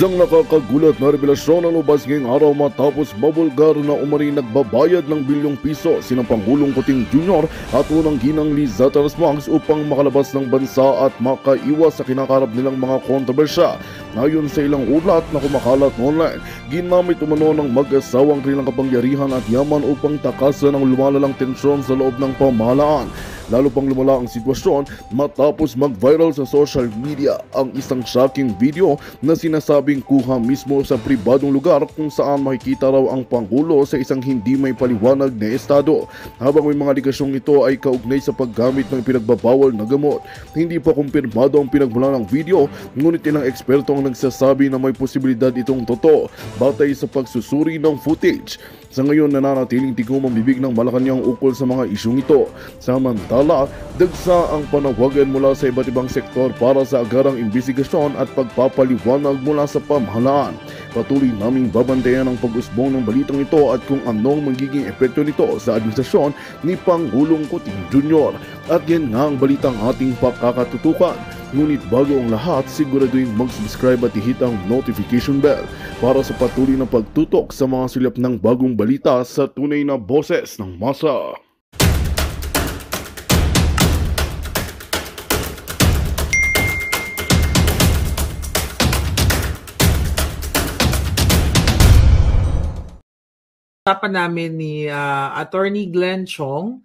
Isang nakakagulat na revelasyon ang lubas ngayong araw matapos mabulgar na umari nagbabayad ng bilyong piso sinang Pangulong Kuting Jr. at unang ginang Liza Max upang makalabas ng bansa at makaiwas sa kinakarap nilang mga kontrobersya. Ngayon sa ilang ulat na kumakalat online, ginamit umano ng mag-asawang kanilang kapangyarihan at yaman upang takasan ang lumalalang tensyon sa loob ng pamahalaan. Lalo pang lumala ang sitwasyon matapos mag-viral sa social media ang isang shocking video na sinasabing kuha mismo sa pribadong lugar kung saan makikita raw ang Pangulo sa isang hindi may paliwanag na estado. Habang may mga ligasyong ito ay kaugnay sa paggamit ng pinagbabawal na gamot. Hindi pa kumpirmado ang pinagmula ng video, ngunit ilang eksperto ang nagsasabi na may posibilidad itong totoo batay sa pagsusuri ng footage. Sa ngayon, nananatiling tigom ang bibig ng Malacanang ukol sa mga isyong ito. Samantala, dagsa ang panawagan mula sa iba't ibang sektor para sa agarang imbestigasyon at pagpapaliwanag mula sa pamahalaan. Patuloy naming babantayan ang pag-usbong ng balitang ito at kung anong magiging epekto nito sa administrasyon ni Pangulong Kuting Jr. At yan nga ang balitang ating pakakatutukan. Ngunit bago ang lahat, siguraduhin mag-subscribe at i-hit ang notification bell para sa patuloy na pagtutok sa mga silap ng bagong balita sa tunay na boses ng masa. Usapan namin ni Attorney Glenn Chong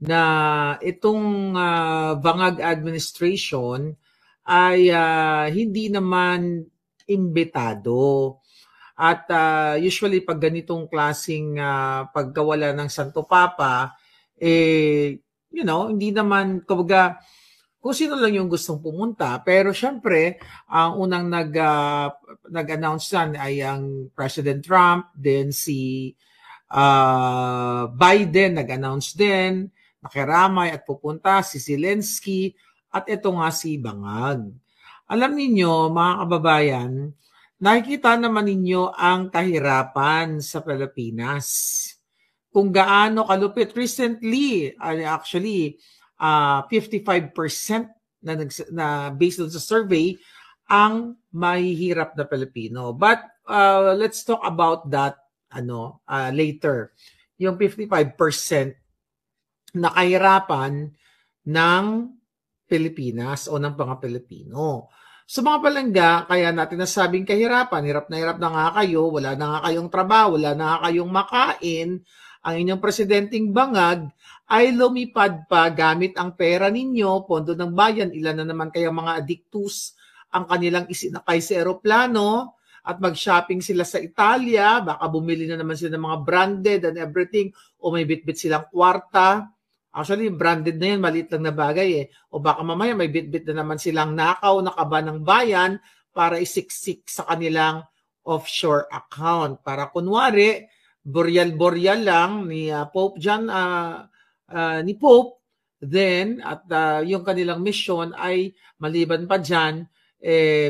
na itong Bangag administration ay hindi naman imbitado. At usually pag ganitong klaseng pagkawala ng Santo Papa, hindi naman, kumbaga, kung sino lang yung gustong pumunta. Pero syempre, ang unang nag-announce yan ay ang President Trump, then si Biden nag-announce din, nakiramay at pupunta si Zelensky at ito nga si Bangag. Alam ninyo mga kababayan, nakikita naman ninyo ang kahirapan sa Pilipinas. Kung gaano kalupit. Recently, actually, 55% na based on sa survey ang mahihirap na Pilipino. But let's talk about that later. Yung 55% na kahirapan ng Pilipinas o ng mga Pilipino. So mga palangga, kaya natin nasabing kahirapan, hirap na nga kayo, wala na nga kayong trabaho, wala na nga kayong makain, ang inyong presidenteng Bangag ay lumipad pa gamit ang pera ninyo, pondo ng bayan, ilan na naman kayong mga addictus ang kanilang isinakay sa eroplano at mag-shopping sila sa Italia, baka bumili na naman sila ng mga branded and everything, o may bitbit silang kwarta. Actually, branded na yan, maliit lang na bagay eh. O baka mamaya may bitbit na naman silang nakaw na kaba ng bayan para isiksik sa kanilang offshore account. Para kunwari, boreal lang ni Pope John, ni Pope, then at yung kanilang mission ay maliban pa dyan,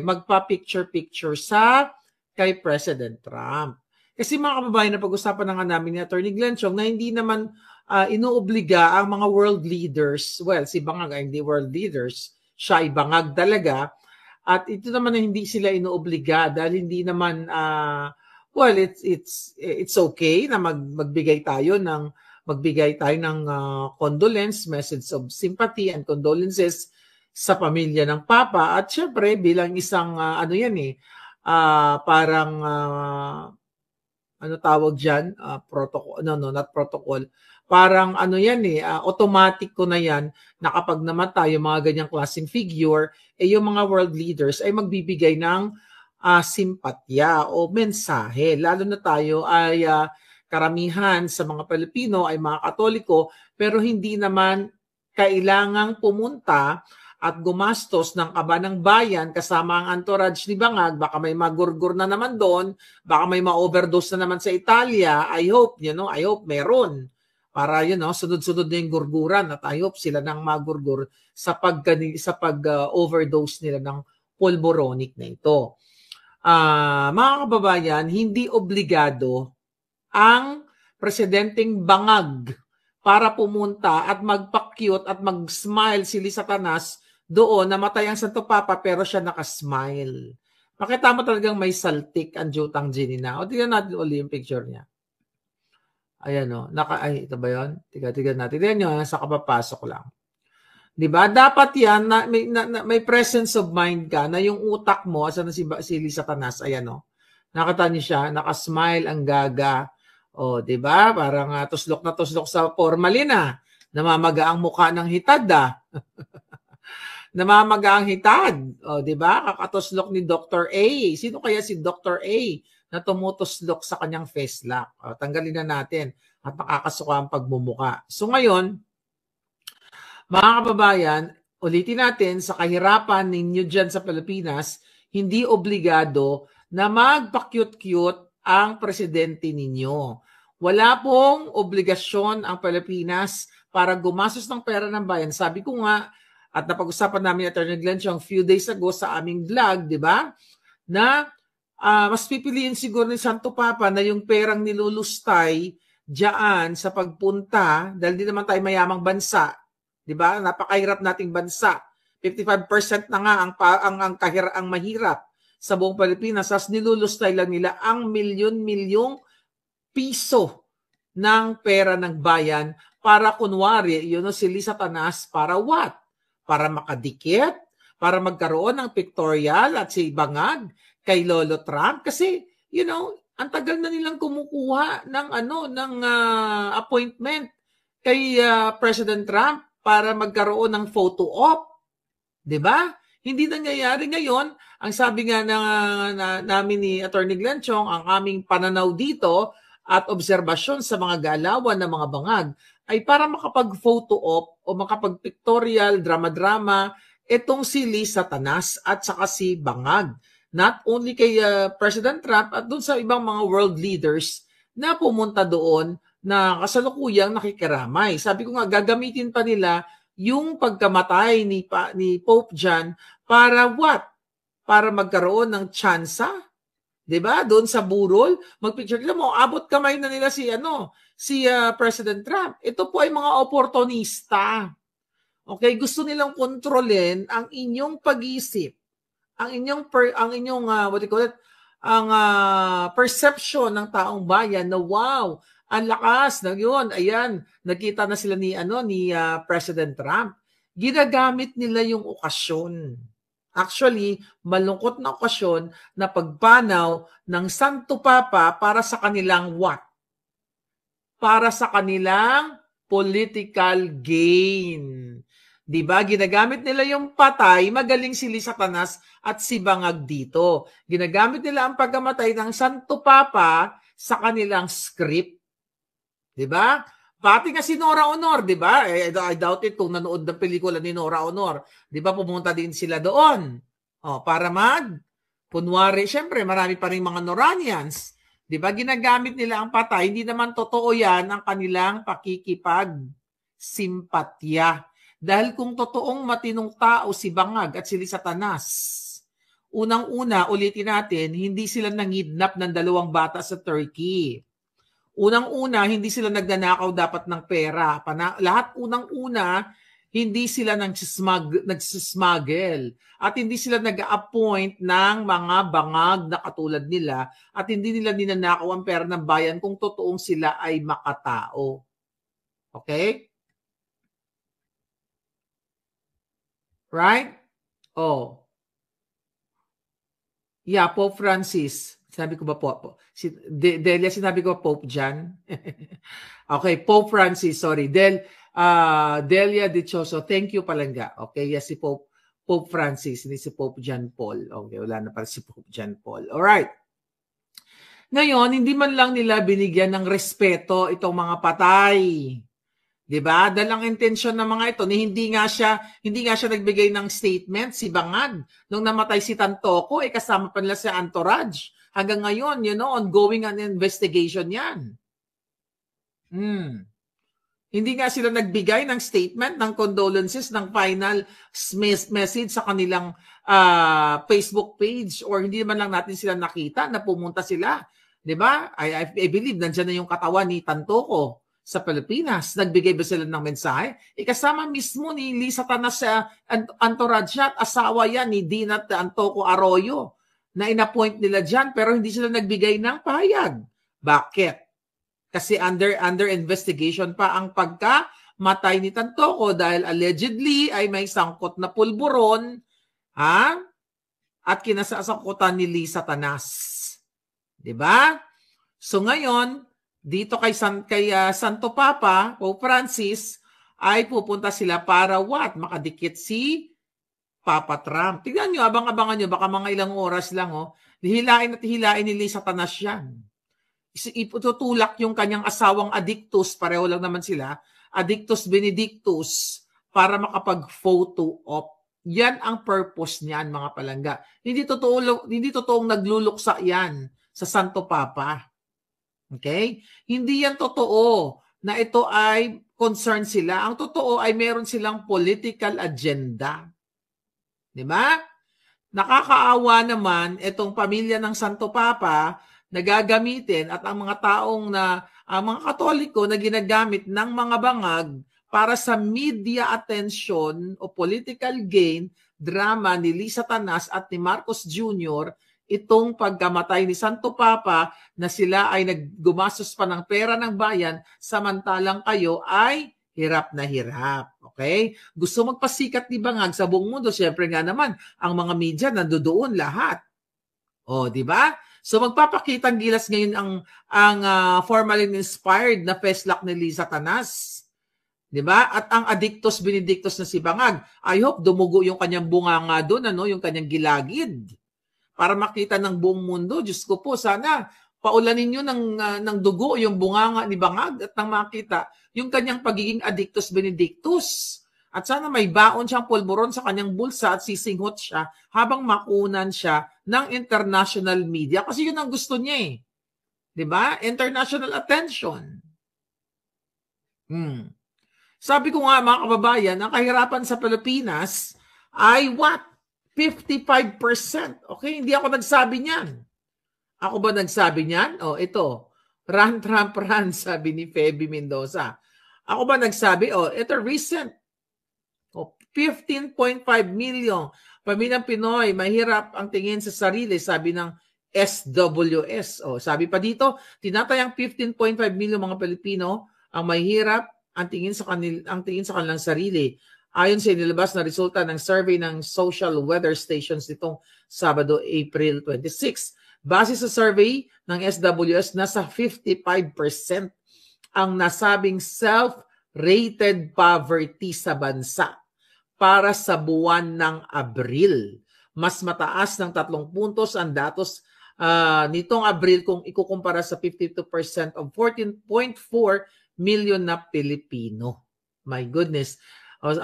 magpa-picture-picture sa kay President Trump. Kasi mga kababayan, na pag-usapan na nga namin ni Attorney Glenn Chong na hindi naman inuobliga ang mga world leaders. Well, si Bangag ay hindi world leaders. Siya ay Bangag talaga. At ito naman na hindi sila inuobliga dahil hindi naman, it's okay na magbigay tayo ng condolence, message of sympathy and condolences sa pamilya ng Papa. At syempre, bilang isang, parang, tawag dyan? Protocol. No, not protocol. Parang automatic ko na yan na kapag namatay yung mga ganyang klaseng figure, yung mga world leaders ay magbibigay ng simpatya o mensahe. Lalo na tayo ay karamihan sa mga Pilipino ay mga Katoliko, pero hindi naman kailangang pumunta at gumastos ng kaba ng bayan kasama ang entourage ni Bangag. Baka may magurgur na naman doon, baka may ma-overdose na naman sa Italia. I hope meron. Para sunod-sunod na yung gurguran at I hope sila nang magurgur sa pag-overdose nila ng pulboronic na ito. Mga kababayan, hindi obligado ang presidenteng Bangag para pumunta at magpa-cute at mag-smile si Satanas doon, namatay ang Santo Papa pero siya nakasmile. Makita mo talagang may saltik ang Jutang Ginina. O, tignan natin ulit yung picture niya. Ayan o. Ay, ito ba yun? Tignan natin. Tignan nyo, sa kapapasok lang. Diba? Dapat yan, may presence of mind ka na yung utak mo, asa na si Lisa Tanas, ayan o. Nakita niyo siya, nakasmile ang gaga. O, diba? Parang tuslok na tuslok sa formalin Namamaga ang mukha ng hitad Namamaga ang hitad. O, diba? Kakatuslok ni Dr. A. Sino kaya si Dr. A na tumutuslok sa kanyang face lock? O, tanggalin na natin at makakasuka ang pagmumuka. So ngayon, mga kababayan, ulitin natin, sa kahirapan ninyo dyan sa Pilipinas, hindi obligado na magpa-cute-cute ang presidente ninyo. Wala pong obligasyon ang Pilipinas para gumastos ng pera ng bayan. Sabi ko nga, at napag-usapan namin Attorney Glenn a few days ago sa aming vlog, di ba? Na mas pipiliin siguro ni Santo Papa na yung perang nilulustay diyan sa pagpunta, dahil di naman tayo mayamang bansa, di ba? Napakahirap nating bansa. 55% na nga ang mahirap sa buong Pilipinas. As nilulustay lang nila ang milyon-milyong piso ng pera ng bayan para kunwari, si Lisa Tanas, para what? Para makadikit? Para magkaroon ng pictorial at si Bangag kay Lolo Trump? Kasi, ang tagal na nilang kumukuha ng appointment kay President Trump para magkaroon ng photo op. 'Di ba? Hindi nangyayari ngayon. Ang sabi nga namin ni Attorney Glenn Chong, ang aming pananaw dito at obserbasyon sa mga galawan ng mga bangag ay para makapag-photo op o makapag-pictorial, drama-drama, itong si Lisa Tanas at saka si Bangag. Not only kay President Trump at dun sa ibang mga world leaders na pumunta doon na kasalukuyang nakikiramay. Sabi ko nga, gagamitin pa nila yung pagkamatay ni Pope John para what? Para magkaroon ng tsansa, 'di ba? Doon sa burol, magpicture nila mo, abot kamay na nila si President Trump. Ito po ay mga oportunista. Okay, gusto nilang kontrolin ang inyong pag-iisip, ang inyong perception ng taong bayan na wow, ang lakas na yun. Ayan, nakita na sila ni President Trump. Ginagamit nila yung okasyon. Actually, malungkot na okasyon na pagpanaw ng Santo Papa para sa kanilang what? Para sa kanilang political gain. Diba? Ginagamit nila yung patay, magaling si Lisa Tanas at si Bangag dito. Ginagamit nila ang pagkamatay ng Santo Papa sa kanilang script. Diba? Pati nga si Nora Honor, diba? I doubt it kung nanood ng pelikula ni Nora Honor. Diba? Pumunta din sila doon. Para kunwari, syempre marami pa rin mga Noranians. Diba? Ginagamit nila ang patay. Hindi naman totoo yan ang kanilang pakikipag-simpatya. Dahil kung totoong matinong tao si Bangag at si Lisa Tanas, unang-una, ulitin natin, hindi sila nangidnap ng 2 bata sa Turkey. Unang-una, hindi sila nagnanakaw dapat ng pera. Lahat unang-una, hindi sila nagsismuggle. At hindi sila nag-appoint ng mga bangag na katulad nila. At hindi nila ninanakaw ang pera ng bayan kung totoong sila ay makatao. Okay? Right? Yeah, Pope Francis. Sinabi ko ba po? Delia, sinabi ko Pope John? Okay, Pope Francis, sorry. Delia Dichoso, thank you palangga. Okay, yes, si Pope Francis, hindi si Pope John Paul. Okay, wala na pala si Pope John Paul. Alright. Ngayon, hindi man lang nila binigyan ng respeto itong mga patay. Diba? Dahil ang intensyon ng mga ito, hindi nga siya nagbigay ng statement, si Bangag. Nung namatay si Tantoco, kasama pa nila sa entourage. Hanggang ngayon, ongoing an investigation yan. Hindi nga sila nagbigay ng statement, ng condolences, ng final message sa kanilang Facebook page, or hindi man lang natin sila nakita na pumunta sila. Diba? I believe nandyan na yung katawan ni Tantoco sa Pilipinas. Nagbigay ba sila ng mensahe? Kasama mismo ni Lisa Tanas sa entourage at asawa yan ni Dina Tantoco Arroyo na inappoint nila dyan pero hindi sila nagbigay ng pahayag. Bakit? Kasi under investigation pa ang pagkamatay ni Tantoco dahil allegedly ay may sangkot na pulburon at kinasasangkutan ni Lisa Tanas. 'Di ba? So ngayon, dito kay Santo Papa, Pope Francis, ay pupunta sila para makadikit si Papa Trump. Tignan nyo, abang-abangan nyo, baka mga ilang oras lang, hilain ni Lisa Tanas yan. Itutulak yung kanyang asawang Addictus, pareho lang naman sila, Addictus Benedictus, para makapag-photo op. Yan ang purpose niyan, mga palangga. Hindi totoong nagluluksa yan sa Santo Papa. Okay? Hindi yan totoo na ito ay concern sila. Ang totoo ay meron silang political agenda. Diba? Nakakaawa naman itong pamilya ng Santo Papa na gagamitin at ang mga taong ang mga Katoliko na ginagamit ng mga bangag para sa media attention o political gain drama ni Lisa Tanas at ni Marcos Jr. itong pagkamatay ni Santo Papa na sila ay naggumastos pa ng pera ng bayan samantalang kayo ay hirap na hirap. Okay? Gusto magpasikat ni bangag sa buong mundo. Siyempre nga naman, ang mga media nandoon lahat. O, di ba? So magpapakitang gilas ngayon ang formalin-inspired na feslak ni Lisa Tanas. Di ba? At ang Addictus Benedictus na si Bangag, I hope dumugo yung kanyang bunganga doon, yung kanyang gilagid. Para makita ng buong mundo. Diyos ko po, sana paulanin nyo ng dugo yung bunganga ni Bangag at nang makita yung kanyang pagiging Addictus Benedictus. At sana may baon siyang pulburon sa kanyang bulsa at sisinghot siya habang makunan siya ng international media. Kasi yun ang gusto niya . Diba? International attention. Sabi ko nga mga kababayan, ang kahirapan sa Pilipinas ay 55%. Okay? Hindi ako nagsabi niyan. Ako ba nagsabi niyan? Ito. Run, Trump, run, sabi ni Feby Mendoza. Ako ba nagsabi? Ito recent. 15.5 million pamilyang Pinoy mahirap ang tingin sa sarili, sabi ng SWS. Sabi pa dito, tinatayang 15.5 million mga Pilipino ang mahirap ang tingin sa kanilang sarili. Ayon sa inilabas na resulta ng survey ng social weather stations nitong Sabado, April 26. Base sa survey ng SWS, nasa 55% ang nasabing self-rated poverty sa bansa para sa buwan ng Abril. Mas mataas ng 3 puntos ang datos nitong Abril kung ikukumpara sa 52% of 14.4 million na Pilipino. My goodness. 4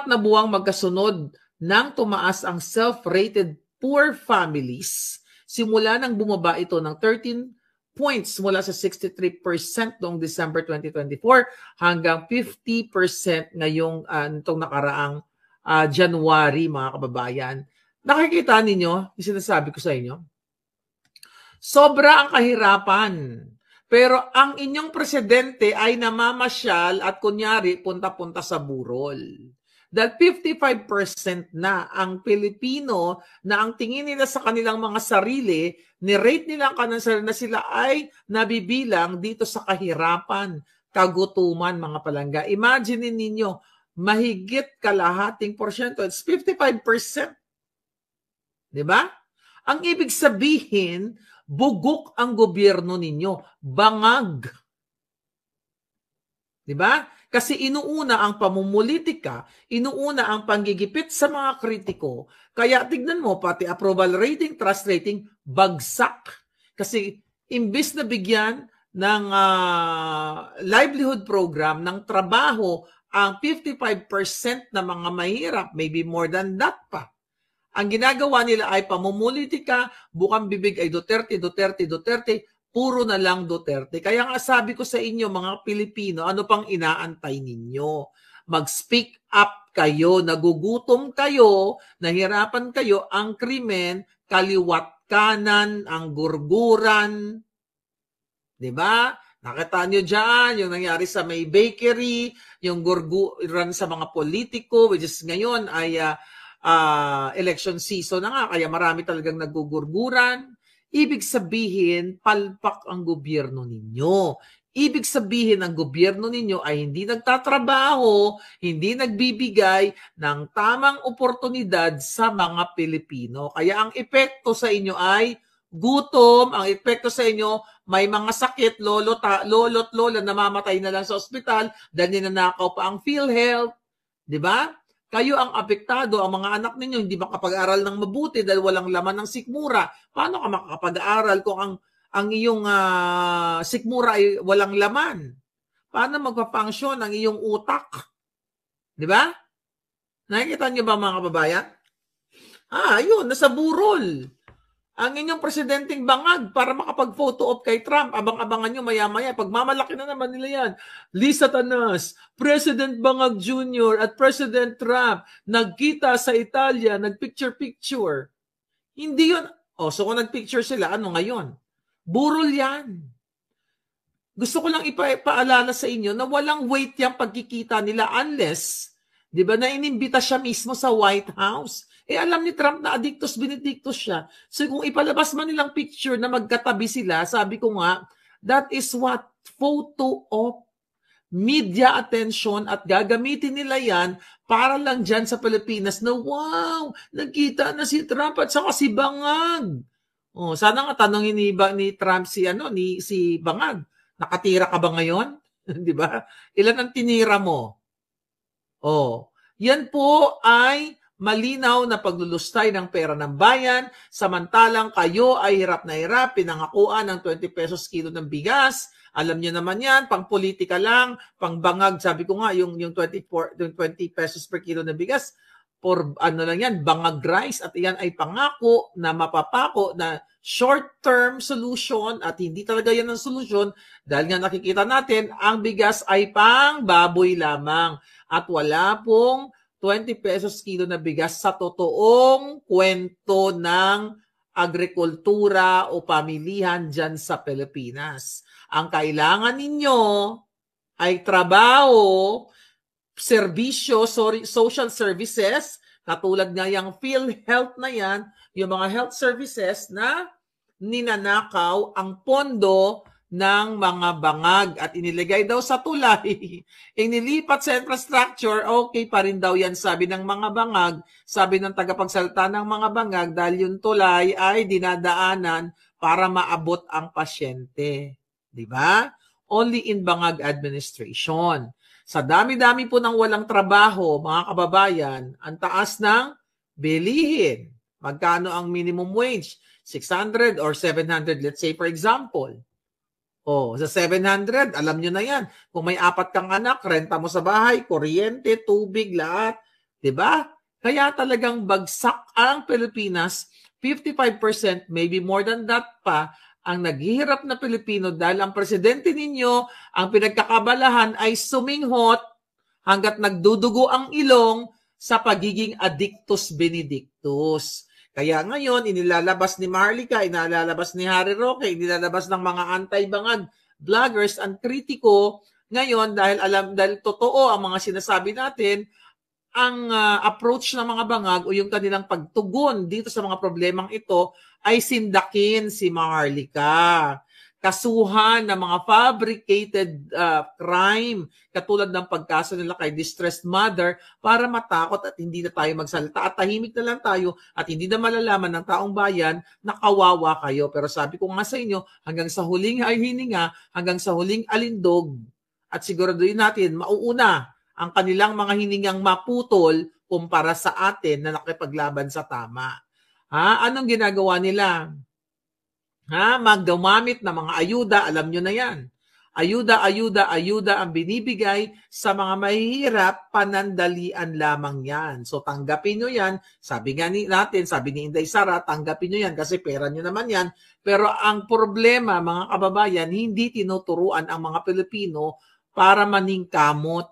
na buwang magkasunod nang tumaas ang self-rated poor families. Simula nang bumaba ito ng 13 points mula sa 63% noong December 2024 hanggang 50% ngayong nitong nakaraang January, mga kababayan. Nakikita ninyo, yung sinasabi ko sa inyo, sobra ang kahirapan. Pero ang inyong presidente ay namamasyal at kunyari punta-punta sa burol. Dahil 55% na ang Pilipino na ang tingin nila sa kanilang mga sarili, ni-rate nila na sila ay nabibilang dito sa kahirapan, kagutuman, mga palangga. Imagine ninyo, mahigit kalahating porsyento, it's 55%. Diba? Ang ibig sabihin, bugok ang gobyerno ninyo, bangag. Diba? Kasi inuuna ang pamumulitika, inuuna ang panggigipit sa mga kritiko. Kaya tignan mo, pati approval rating, trust rating, bagsak. Kasi imbis na bigyan ng livelihood program, ng trabaho, ang 55% na mga mahirap, maybe more than that pa. Ang ginagawa nila ay pamumulitika, bukang bibig ay Duterte, Duterte, Duterte, puro na lang Duterte. Kaya nga sabi ko sa inyo, mga Pilipino, ano pang inaantay ninyo? Mag-speak up kayo, nagugutom kayo, nahirapan kayo, ang krimen, kaliwat kanan, ang gurguran. Diba? Nakita nyo dyan, yung nangyari sa may bakery, yung gurguran sa mga politiko, which is ngayon ay election season na nga, kaya marami talagang nagugurguran. Ibig sabihin, palpak ang gobyerno ninyo. Ibig sabihin, ang gobyerno ninyo ay hindi nagtatrabaho, hindi nagbibigay ng tamang oportunidad sa mga Pilipino. Kaya ang epekto sa inyo ay gutom, ang epekto sa inyo may mga sakit, lolo't lola namamatay na lang sa ospital dahil ninanakaw pa ang PhilHealth. Di ba? Kayo ang apektado, ang mga anak ninyo hindi makapag-aral ng mabuti dahil walang laman ng sikmura. Paano ka makakapag-aral kung ang iyong sikmura ay walang laman? Paano magpa-function ang iyong utak? Di ba? Nakikita niyo ba mga kababayan? Yun, nasa burol. Ang inyong presidenteng bangag para makapag-photo op kay Trump. Abang-abangan nyo maya-maya. Pagmamalaki na naman nila yan. Lisa Tanas, President Bangag Jr. at President Trump nagkita sa Italia, nagpicture-picture. Hindi yun. So kung nagpicture sila, ano ngayon? Burol yan. Gusto ko lang ipaalala sa inyo na walang weight yung pagkikita nila unless, di ba, na inimbita siya mismo sa White House. Alam ni Trump na addictus benedictus siya. So kung ipalabas man nilang picture na magkatabi sila, sabi ko nga, that is what photo op, media attention, at gagamitin nila yan para lang dyan sa Pilipinas na wow, nagkita na si Trump at saka si Bangag. Sana nga tanongin ni Trump si Bangag, nakatira ka ba ngayon? Di ba? Ilan ang tinira mo? Yan po ay malinaw na paglulustay ng pera ng bayan, samantalang kayo ay hirap na hirap, pinangakuan ng 20 pesos kilo ng bigas. Alam niyo naman yan, pang politika lang, pang bangag, sabi ko nga, yung 20 pesos per kilo ng bigas, for lang yan, bangag rice, at yan ay pangako na mapapako na short-term solution at hindi talaga yan ang solution dahil nga nakikita natin, ang bigas ay pang baboy lamang at wala pong 20 pesos kilo na bigas sa totoong kwento ng agrikultura o pamilihan dyan sa Pilipinas. Ang kailangan ninyo ay trabaho, serbisyo, social services, katulad nga yung PhilHealth na yan, yung mga health services na ninanakaw ang pondo ng mga bangag at iniligay daw sa tulay, inilipat sa infrastructure, okay pa rin daw yan, sabi ng mga bangag, sabi ng tagapagsalita ng mga bangag, dahil yung tulay ay dinadaanan para maabot ang pasyente. Di ba? Only in bangag administration. Sa dami-dami po ng walang trabaho, mga kababayan, ang taas ng bilihin. Magkano ang minimum wage? 600 or 700, let's say for example. Sa 700, alam nyo na yan. Kung may 4 kang anak, renta mo sa bahay, kuryente, tubig, lahat. Diba? Kaya talagang bagsak ang Pilipinas. 55%, maybe more than that pa, ang naghihirap na Pilipino dahil ang presidente ninyo, ang pinagkakabalahan ay suminghot hanggat nagdudugo ang ilong sa pagiging addictus benedictus. Kaya ngayon, inilalabas ni Maharlika, inilalabas ni Harry Roque, inilalabas ng mga anti-bangag vloggers ang kritiko ngayon dahil totoo ang mga sinasabi natin, ang approach ng mga bangag o yung kanilang pagtugon dito sa mga problemang ito ay sindakin si Maharlika. Kasuhan ng mga fabricated crime katulad ng pagkaso nila kay distressed mother para matakot at hindi na tayo magsalita at tahimik na lang tayo at hindi na malalaman ng taong bayan na kawawa kayo. Pero sabi ko nga sa inyo, hanggang sa huling ay hininga, hanggang sa huling alindog at siguraduhin natin mauuna ang kanilang mga hiningang maputol kumpara sa atin na nakipaglaban sa tama. Anong ginagawa nila? Maggamit ng mga ayuda, alam nyo na yan. Ayuda ang binibigay sa mga mahihirap, panandalian lamang yan. So tanggapin nyo yan, sabi nga natin, sabi ni Inday Sara, tanggapin nyo yan kasi pera nyo naman yan. Pero ang problema, mga kababayan, hindi tinuturuan ang mga Pilipino para maningkamot,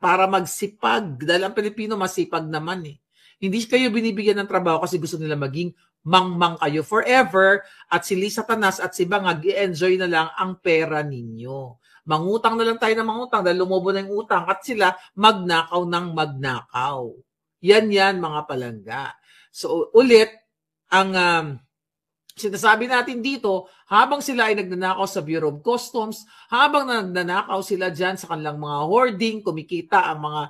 para magsipag. Dahil ang Pilipino masipag naman eh. Hindi kayo binibigyan ng trabaho kasi gusto nila maging mangmang kayo forever at si Lisa Tanas at si Bangag i-enjoy na lang ang pera ninyo. Mangutang na lang tayo ng mangutang dahil lumubo na yung utang at sila magnakaw ng magnakaw. Yan mga palangga. So ulit, ang sinasabi natin dito, habang sila ay nagnanakaw sa Bureau of Customs, habang nagnanakaw sila dyan sa kanilang mga hoarding, kumikita ang mga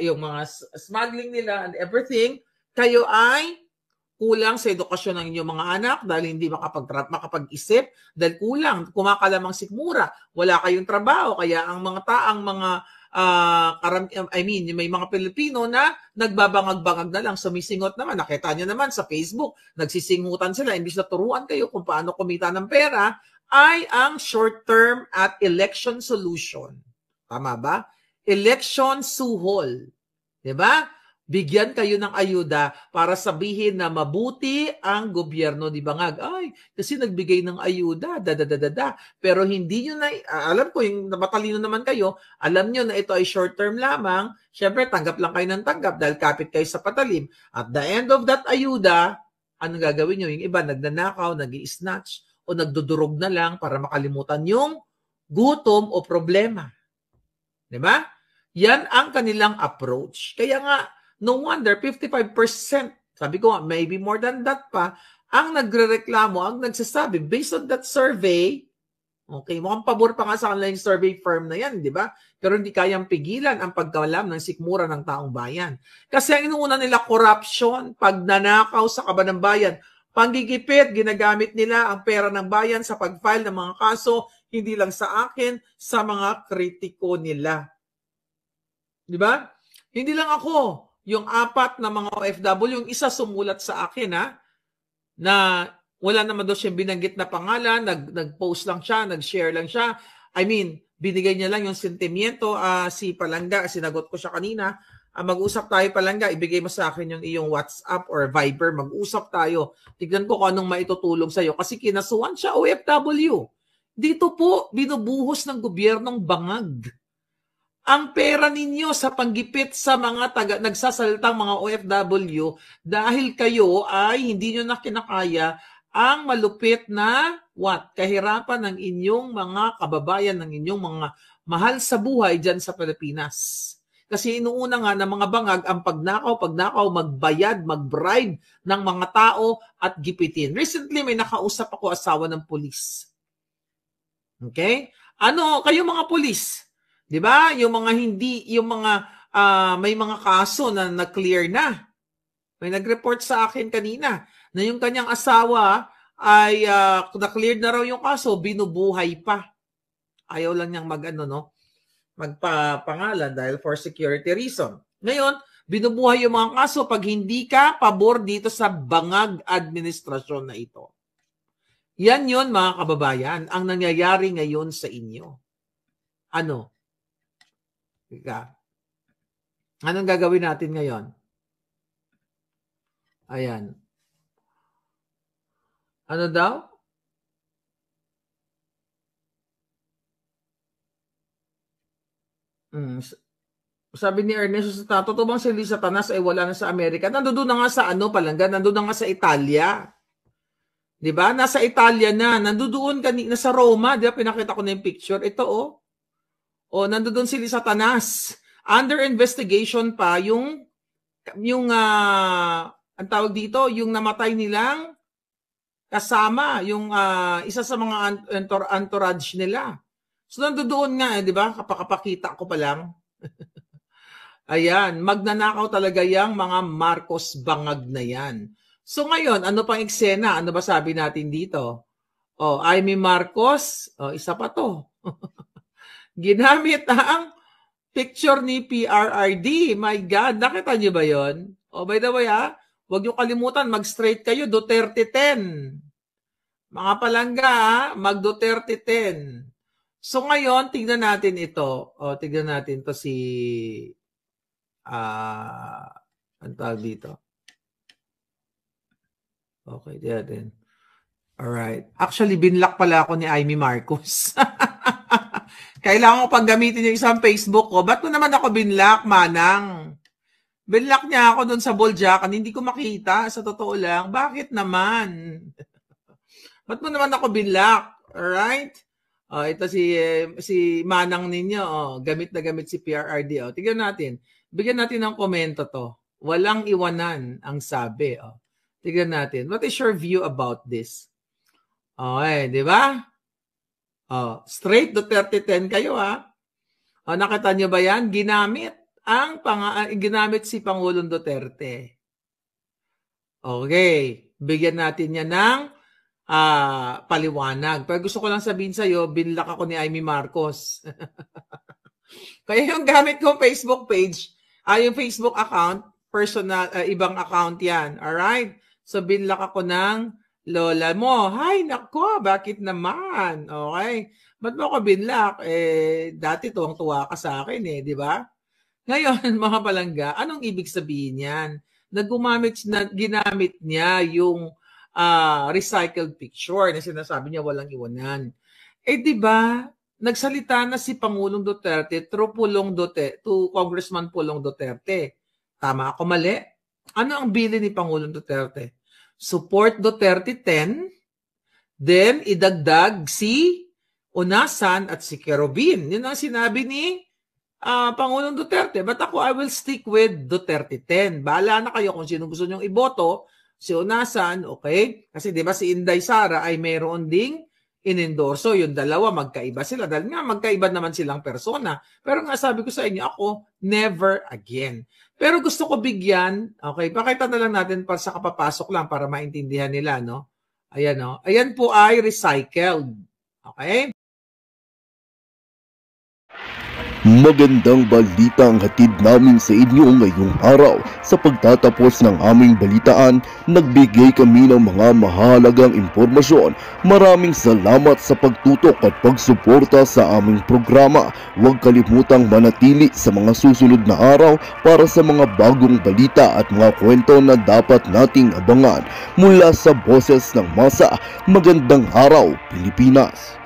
yung mga smuggling nila and everything, kayo ay kulang sa edukasyon ng inyong mga anak dahil hindi makapag-isip, dahil kulang, kumakalamang sikmura, wala kayong trabaho, kaya ang mga may mga Pilipino na nagbabangag-bangag na lang, sumisingot naman. Nakita nyo naman sa Facebook, nagsisingutan sila, imbis na turuan kayo kung paano kumita ng pera, ay ang short-term at election solution. Tama ba? Election suhol. Diba? Bigyan kayo ng ayuda para sabihin na mabuti ang gobyerno ni Bangag. Ay, kasi nagbigay ng ayuda, Pero hindi nyo na, alam ko, yung matalino naman kayo, alam nyo na ito ay short term lamang, syempre tanggap lang kayo ng tanggap dahil kapit kayo sa patalim. At the end of that ayuda, anong gagawin nyo? Yung iba, nagnanakaw, nag-i-snatch, o nagdudurog na lang para makalimutan yung gutom o problema. Diba? Yan ang kanilang approach. Kaya nga, no wonder, 55%, sabi ko, maybe more than that pa, ang nagrereklamo, ang nagsasabi, based on that survey, okay, mukhang pabor pa nga sa kanila yung survey firm na yan, di ba? Pero hindi kayang pigilan ang pagkawalam ng sikmura ng taong bayan. Kasi ang inuuna nila, corruption, pagnanakaw sa kaban ng bayan, panggigipit, ginagamit nila ang pera ng bayan sa pag-file ng mga kaso, hindi lang sa akin, sa mga kritiko nila. Di ba? Hindi lang ako. Yung 4 na mga OFW, yung isa sumulat sa akin na wala naman daw siyang binanggit na pangalan, nag-post lang siya, nag-share lang siya. I mean, binigay niya lang yung sentimiento. Si Palangga, sinagot ko siya kanina, mag-usap tayo Palangga, ibigay mo sa akin yung iyong WhatsApp or Viber, mag-usap tayo. Tignan ko kung anong maitutulong sa'yo. Kasi kinasuhan siya OFW. Dito po, binubuhos ng gobyernong Bangag ang pera ninyo sa panggipit sa mga nagsasalitang mga OFW dahil kayo ay hindi nyo na kinakaya ang malupit na kahirapan ng inyong mga kababayan, ng inyong mga mahal sa buhay dyan sa Pilipinas. Kasi inuuna nga ng mga Bangag ang pagnakaw, magbayad, mag-bribe ng mga tao at gipitin. Recently may nakausap ako, asawa ng pulis. Okay? Kayo mga pulis, 'di ba? Yung mga may mga kaso na na-clear na. May nag-report sa akin kanina na yung kanyang asawa ay na-cleared na raw yung kaso, binubuhay pa. Ayaw lang niyang magpapangalan dahil for security reason. Ngayon, binubuhay yung mga kaso pag hindi ka pabor dito sa Bangag administrasyon na ito. Yan yun mga kababayan, ang nangyayari ngayon sa inyo. Anong gagawin natin ngayon? Ayan. Ano daw? Sabi ni Ernesto, totoo bang si Lisa Tanas ay wala na sa Amerika? Nandoon na nga sa Palangga, nandoon na nga sa Italia. 'Di ba? Nasa Italia na, nandoon kanina sa Roma, 'di ba? Pinakita ko na yung picture. Ito nandoon si Lisa Tanas. Under investigation pa yung ang tawag dito, yung namatay nilang kasama, yung isa sa mga entourage nila. So nandoon nga, 'di ba? Kapakita ko pa lang. Ayan, magnanakaw talaga yang mga Marcos Bangag na yan. So ngayon, ano pang eksena? Ano ba sabi natin dito? Amy Marcos, isa pa to. Ginamit ang picture ni PRRD. My God, nakita niyo ba yon? By the way huwag niyo kalimutan, mag-straight kayo, Duterte 10. Mga Palangga, mag-Duterte 10. So ngayon, tignan natin ito. Tignan natin to si ang tawag dito. Okay, din. Alright. Actually, binlock pala ako ni Amy Marcos. Kailangan ko pang gamitin yung isang Facebook ko. Ba't mo naman ako binlock, Manang? Binlock niya ako doon sa Boljakan. Hindi ko makita. Sa totoo lang. Bakit naman? Ba't mo naman ako binlock? Alright? Ito si Manang ninyo. Gamit na gamit si PRRD. Tignan natin. Bigyan natin ng komento to. Walang iwanan ang sabi. Oh. Tignan natin. What is your view about this? Okay, di ba? Oh, straight Duterte 10 kayo ha. Oh, nakita nyo ba yan? Ginamit si Pangulong Duterte. Okay, bigyan natin yan ng paliwanag. Pero gusto ko lang sabihin sa'yo, binlock ako ni Amy Marcos. Kaya yung gamit kong Facebook page, yung Facebook account, personal, ibang account yan. Alright? So, binlock ako ng lola mo. Hay, nako, bakit naman? Okay? Ba't mo ako binlock? Dati tuwang-tuwa ka sa akin di ba? Ngayon, mga palangga, anong ibig sabihin yan? Ginamit niya yung recycled picture na sinasabi niya walang iwanan. Di ba? Nagsalita na si Pangulong Duterte through Congressman Pulong Duterte. Tama ako mali? Ano ang bilin ni Pangulong Duterte? Support Duterte 10, then idagdag si Unasan at si Kerubin. Yun ang sinabi ni Pangulong Duterte. But ako, I will stick with Duterte 10. Bahala na kayo kung sino gusto nyong iboto. Si Unasan, okay? Kasi di ba si Inday Sara ay mayroon ding inendorso. Yung dalawa, magkaiba sila. Dahil nga, magkaiba naman silang persona. Pero nga sabi ko sa inyo, ako, never again. Pero gusto ko bigyan, okay, pakita na lang natin para sa kapapasok lang para maintindihan nila, no? Ayan, no? Ayan po ay recycled. Okay? Magandang balita ang hatid namin sa inyo ngayong araw. Sa pagtatapos ng aming balitaan, nagbigay kami ng mga mahalagang impormasyon. Maraming salamat sa pagtutok at pagsuporta sa aming programa. Huwag kalimutang manatili sa mga susunod na araw para sa mga bagong balita at mga kwento na dapat nating abangan. Mula sa Boses ng Masa, magandang araw, Pilipinas!